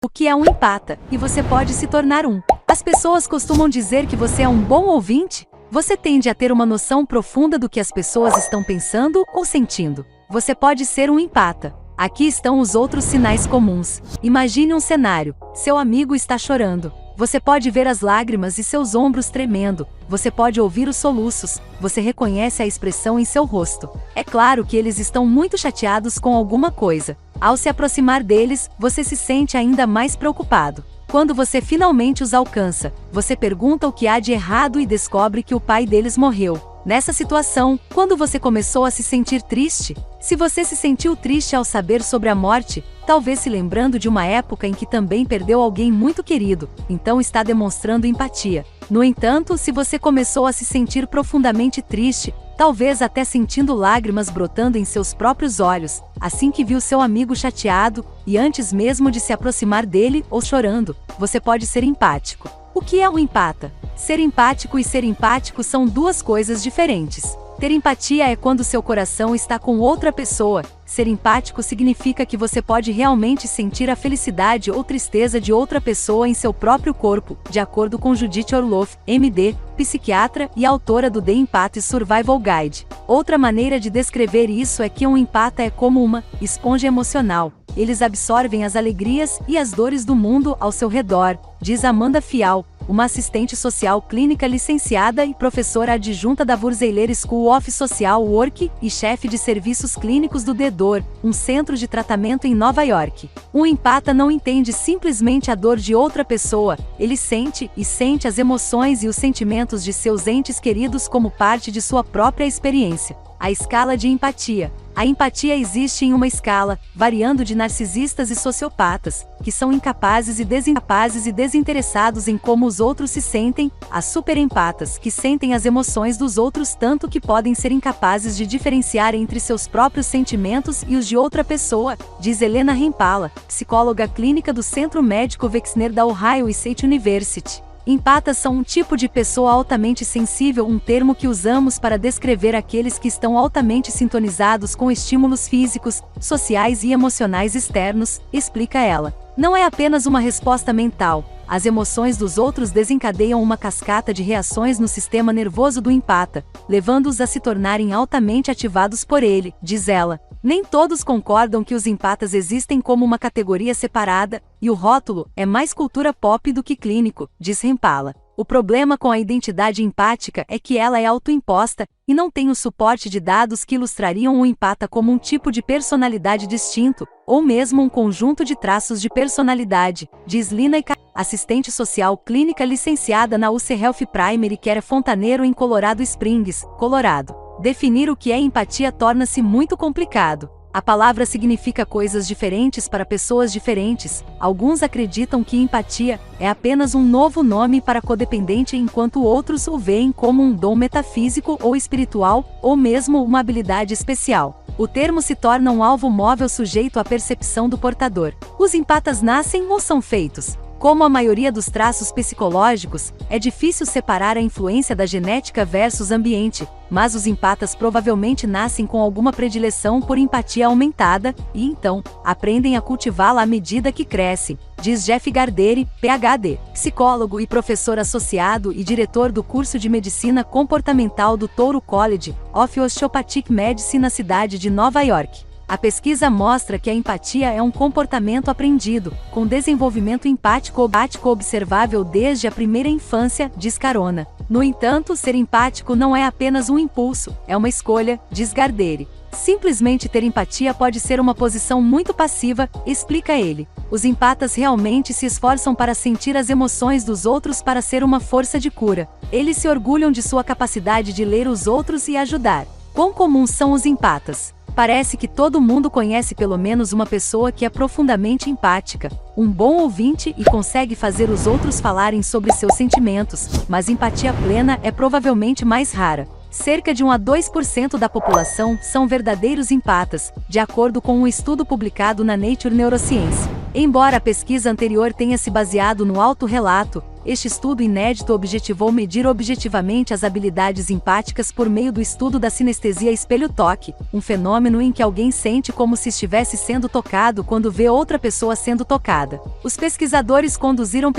o que é um empata, e você pode se tornar um. As pessoas costumam dizer que você é um bom ouvinte? Você tende a ter uma noção profunda do que as pessoas estão pensando ou sentindo. Você pode ser um empata. Aqui estão os outros sinais comuns. Imagine um cenário. Seu amigo está chorando. Você pode ver as lágrimas e seus ombros tremendo. Você pode ouvir os soluços. Você reconhece a expressão em seu rosto. É claro que eles estão muito chateados com alguma coisa. Ao se aproximar deles, você se sente ainda mais preocupado. Quando você finalmente os alcança, você pergunta o que há de errado e descobre que o pai deles morreu. Nessa situação, quando você começou a se sentir triste? Se você se sentiu triste ao saber sobre a morte, talvez se lembrando de uma época em que também perdeu alguém muito querido, então está demonstrando empatia. No entanto, se você começou a se sentir profundamente triste, talvez até sentindo lágrimas brotando em seus próprios olhos, assim que viu seu amigo chateado, e antes mesmo de se aproximar dele ou chorando, você pode ser empático. O que é um empata? Ser empático e ser empático são duas coisas diferentes. Ter empatia é quando seu coração está com outra pessoa. Ser empático significa que você pode realmente sentir a felicidade ou tristeza de outra pessoa em seu próprio corpo, de acordo com Judith Orloff, MD, psiquiatra e autora do The Empathy Survival Guide. Outra maneira de descrever isso é que um empata é como uma esponja emocional. Eles absorvem as alegrias e as dores do mundo ao seu redor, diz Amanda Fial, uma assistente social clínica licenciada e professora adjunta da Vurzeyler School of Social Work e chefe de serviços clínicos do DEDOR, um centro de tratamento em Nova York. Um empata não entende simplesmente a dor de outra pessoa, ele sente as emoções e os sentimentos de seus entes queridos como parte de sua própria experiência. A escala de empatia. A empatia existe em uma escala, variando de narcisistas e sociopatas, que são incapazes e desinteressados em como os outros se sentem, a superempatas, que sentem as emoções dos outros tanto que podem ser incapazes de diferenciar entre seus próprios sentimentos e os de outra pessoa, diz Helena Rempala, psicóloga clínica do Centro Médico Wexner da Ohio State University. Empatas são um tipo de pessoa altamente sensível, um termo que usamos para descrever aqueles que estão altamente sintonizados com estímulos físicos, sociais e emocionais externos, explica ela. Não é apenas uma resposta mental. As emoções dos outros desencadeiam uma cascata de reações no sistema nervoso do empata, levando-os a se tornarem altamente ativados por ele, diz ela. Nem todos concordam que os empatas existem como uma categoria separada, e o rótulo é mais cultura pop do que clínico, diz Rempala. O problema com a identidade empática é que ela é autoimposta, e não tem o suporte de dados que ilustrariam o empata como um tipo de personalidade distinto, ou mesmo um conjunto de traços de personalidade, diz Lina Ika, assistente social clínica licenciada na UC Health Primary Care Fontaneiro em Colorado Springs, Colorado. Definir o que é empatia torna-se muito complicado. A palavra significa coisas diferentes para pessoas diferentes. Alguns acreditam que empatia é apenas um novo nome para codependente, enquanto outros o veem como um dom metafísico ou espiritual, ou mesmo uma habilidade especial. O termo se torna um alvo móvel sujeito à percepção do portador. Os empatas nascem ou são feitos? Como a maioria dos traços psicológicos, é difícil separar a influência da genética versus ambiente, mas os empatas provavelmente nascem com alguma predileção por empatia aumentada, e então, aprendem a cultivá-la à medida que crescem, diz Jeff Garderi, PhD, psicólogo e professor associado e diretor do curso de Medicina Comportamental do Touro College of Osteopathic Medicine na cidade de Nova York. A pesquisa mostra que a empatia é um comportamento aprendido, com desenvolvimento empático observável desde a primeira infância, diz Carona. No entanto, ser empático não é apenas um impulso, é uma escolha, diz Garderi. Simplesmente ter empatia pode ser uma posição muito passiva, explica ele. Os empatas realmente se esforçam para sentir as emoções dos outros para ser uma força de cura. Eles se orgulham de sua capacidade de ler os outros e ajudar. Quão comuns são os empatas? Parece que todo mundo conhece pelo menos uma pessoa que é profundamente empática, um bom ouvinte e consegue fazer os outros falarem sobre seus sentimentos, mas empatia plena é provavelmente mais rara. Cerca de 1 a 2% da população são verdadeiros empatas, de acordo com um estudo publicado na Nature Neuroscience. Embora a pesquisa anterior tenha se baseado no autorrelato, Este estudo inédito objetivou medir objetivamente as habilidades empáticas por meio do estudo da sinestesia espelho-toque, um fenômeno em que alguém sente como se estivesse sendo tocado quando vê outra pessoa sendo tocada. Os pesquisadores conduziram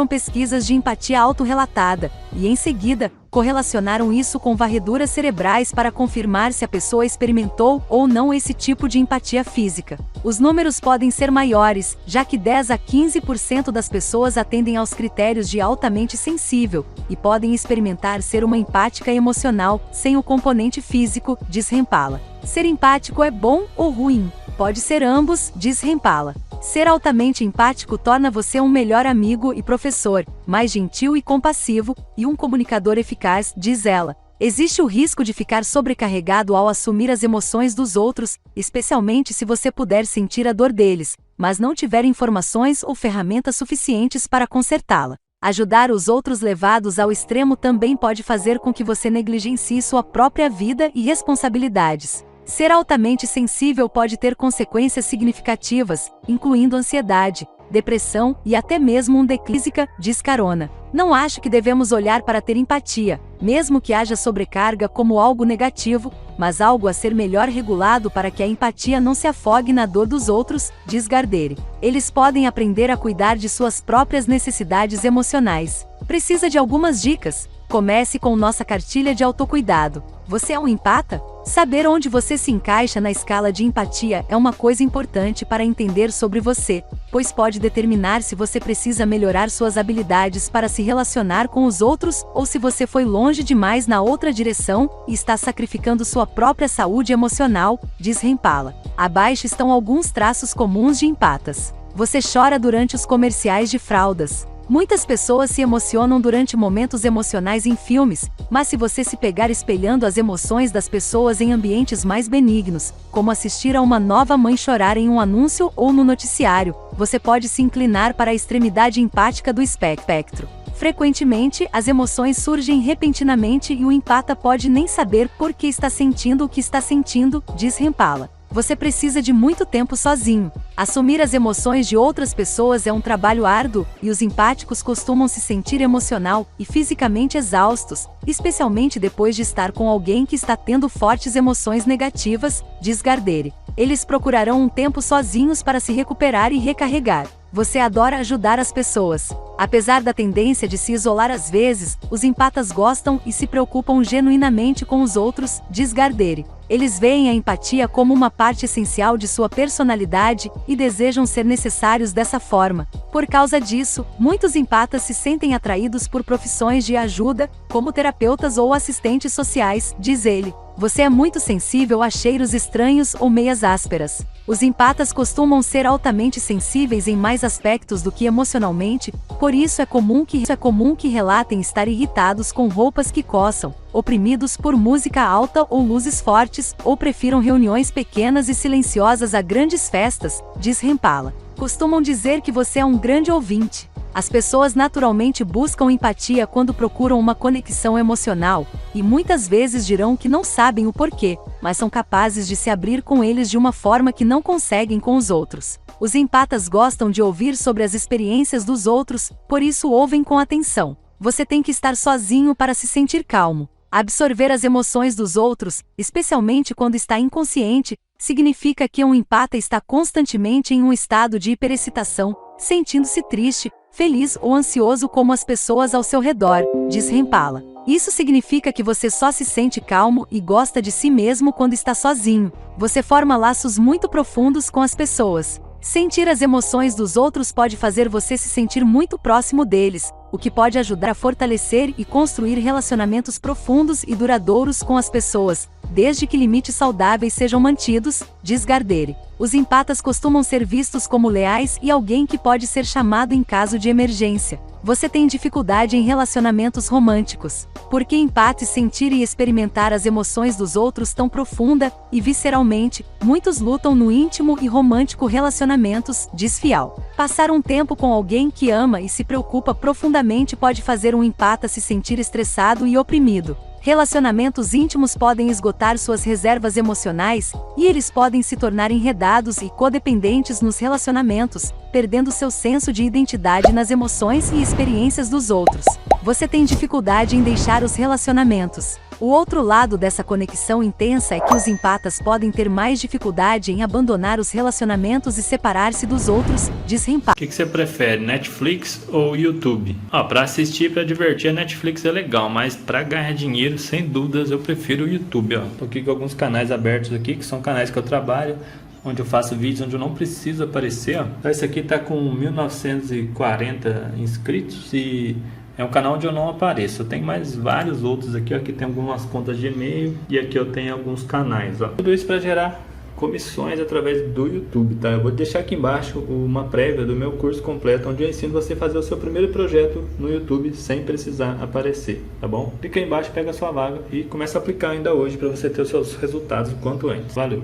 pesquisas de empatia autorrelatada, e em seguida, correlacionaram isso com varreduras cerebrais para confirmar se a pessoa experimentou ou não esse tipo de empatia física. Os números podem ser maiores, já que 10 a 15% das pessoas atendem aos critérios de altamente sensível, e podem experimentar ser uma empática emocional, sem o componente físico, diz Rempala. Ser empático é bom ou ruim? Pode ser ambos, diz Rempala. Ser altamente empático torna você um melhor amigo e professor, mais gentil e compassivo, e um comunicador eficaz, diz ela. Existe o risco de ficar sobrecarregado ao assumir as emoções dos outros, especialmente se você puder sentir a dor deles, mas não tiver informações ou ferramentas suficientes para consertá-la. Ajudar os outros levados ao extremo também pode fazer com que você negligencie sua própria vida e responsabilidades. Ser altamente sensível pode ter consequências significativas, incluindo ansiedade, depressão e até mesmo um declínio, diz Carona. Não acho que devemos olhar para ter empatia, mesmo que haja sobrecarga, como algo negativo, mas algo a ser melhor regulado para que a empatia não se afogue na dor dos outros, diz Gardere. Eles podem aprender a cuidar de suas próprias necessidades emocionais. Precisa de algumas dicas? Comece com nossa cartilha de autocuidado. Você é um empata? Saber onde você se encaixa na escala de empatia é uma coisa importante para entender sobre você, pois pode determinar se você precisa melhorar suas habilidades para se relacionar com os outros ou se você foi longe demais na outra direção e está sacrificando sua própria saúde emocional, diz Rempala. Abaixo estão alguns traços comuns de empatas. Você chora durante os comerciais de fraldas. Muitas pessoas se emocionam durante momentos emocionais em filmes, mas se você se pegar espelhando as emoções das pessoas em ambientes mais benignos, como assistir a uma nova mãe chorar em um anúncio ou no noticiário, você pode se inclinar para a extremidade empática do espectro. Frequentemente, as emoções surgem repentinamente e o empata pode nem saber por que está sentindo o que está sentindo, diz Rempala. Você precisa de muito tempo sozinho. Assumir as emoções de outras pessoas é um trabalho árduo, e os empáticos costumam se sentir emocional e fisicamente exaustos, especialmente depois de estar com alguém que está tendo fortes emoções negativas, diz Gardere. Eles procurarão um tempo sozinhos para se recuperar e recarregar. Você adora ajudar as pessoas. Apesar da tendência de se isolar às vezes, os empatas gostam e se preocupam genuinamente com os outros, diz Gardere. Eles veem a empatia como uma parte essencial de sua personalidade e desejam ser necessários dessa forma. Por causa disso, muitos empatas se sentem atraídos por profissões de ajuda, como terapeutas ou assistentes sociais, diz ele. Você é muito sensível a cheiros estranhos ou meias ásperas. Os empatas costumam ser altamente sensíveis em mais aspectos do que emocionalmente, por isso é comum que relatem estar irritados com roupas que coçam, oprimidos por música alta ou luzes fortes, ou prefiram reuniões pequenas e silenciosas a grandes festas, diz Rempala. Costumam dizer que você é um grande ouvinte. As pessoas naturalmente buscam empatia quando procuram uma conexão emocional, e muitas vezes dirão que não sabem o porquê, mas são capazes de se abrir com eles de uma forma que não conseguem com os outros. Os empatas gostam de ouvir sobre as experiências dos outros, por isso ouvem com atenção. Você tem que estar sozinho para se sentir calmo. Absorver as emoções dos outros, especialmente quando está inconsciente, significa que um empata está constantemente em um estado de hiperexcitação, sentindo-se triste, feliz ou ansioso como as pessoas ao seu redor, diz Rempala. Isso significa que você só se sente calmo e gosta de si mesmo quando está sozinho. Você forma laços muito profundos com as pessoas. Sentir as emoções dos outros pode fazer você se sentir muito próximo deles, o que pode ajudar a fortalecer e construir relacionamentos profundos e duradouros com as pessoas, desde que limites saudáveis sejam mantidos, diz Gardere. Os empatas costumam ser vistos como leais e alguém que pode ser chamado em caso de emergência. Você tem dificuldade em relacionamentos românticos. Por que empates sentir e experimentar as emoções dos outros tão profunda e visceralmente? Muitos lutam no íntimo e romântico relacionamentos, diz Fial. Passar um tempo com alguém que ama e se preocupa profundamente pode fazer um empata se sentir estressado e oprimido. Relacionamentos íntimos podem esgotar suas reservas emocionais, e eles podem se tornar enredados e codependentes nos relacionamentos, perdendo seu senso de identidade nas emoções e experiências dos outros. Você tem dificuldade em deixar os relacionamentos. O outro lado dessa conexão intensa é que os empatas podem ter mais dificuldade em abandonar os relacionamentos e separar-se dos outros, diz Rempa. O que você prefere, Netflix ou YouTube? Para assistir e para divertir, a Netflix é legal, mas para ganhar dinheiro, sem dúvidas, eu prefiro o YouTube. Tô aqui com alguns canais abertos aqui, que são canais que eu trabalho, onde eu faço vídeos onde eu não preciso aparecer. Esse aqui tá com 1940 inscritos e é um canal onde eu não apareço. Eu tenho mais vários outros aqui. Aqui tem algumas contas de e-mail e aqui eu tenho alguns canais. Tudo isso para gerar comissões através do YouTube, tá? Eu vou deixar aqui embaixo uma prévia do meu curso completo, onde eu ensino você a fazer o seu primeiro projeto no YouTube sem precisar aparecer, tá bom? Clica aí embaixo, pega a sua vaga e começa a aplicar ainda hoje para você ter os seus resultados o quanto antes. Valeu!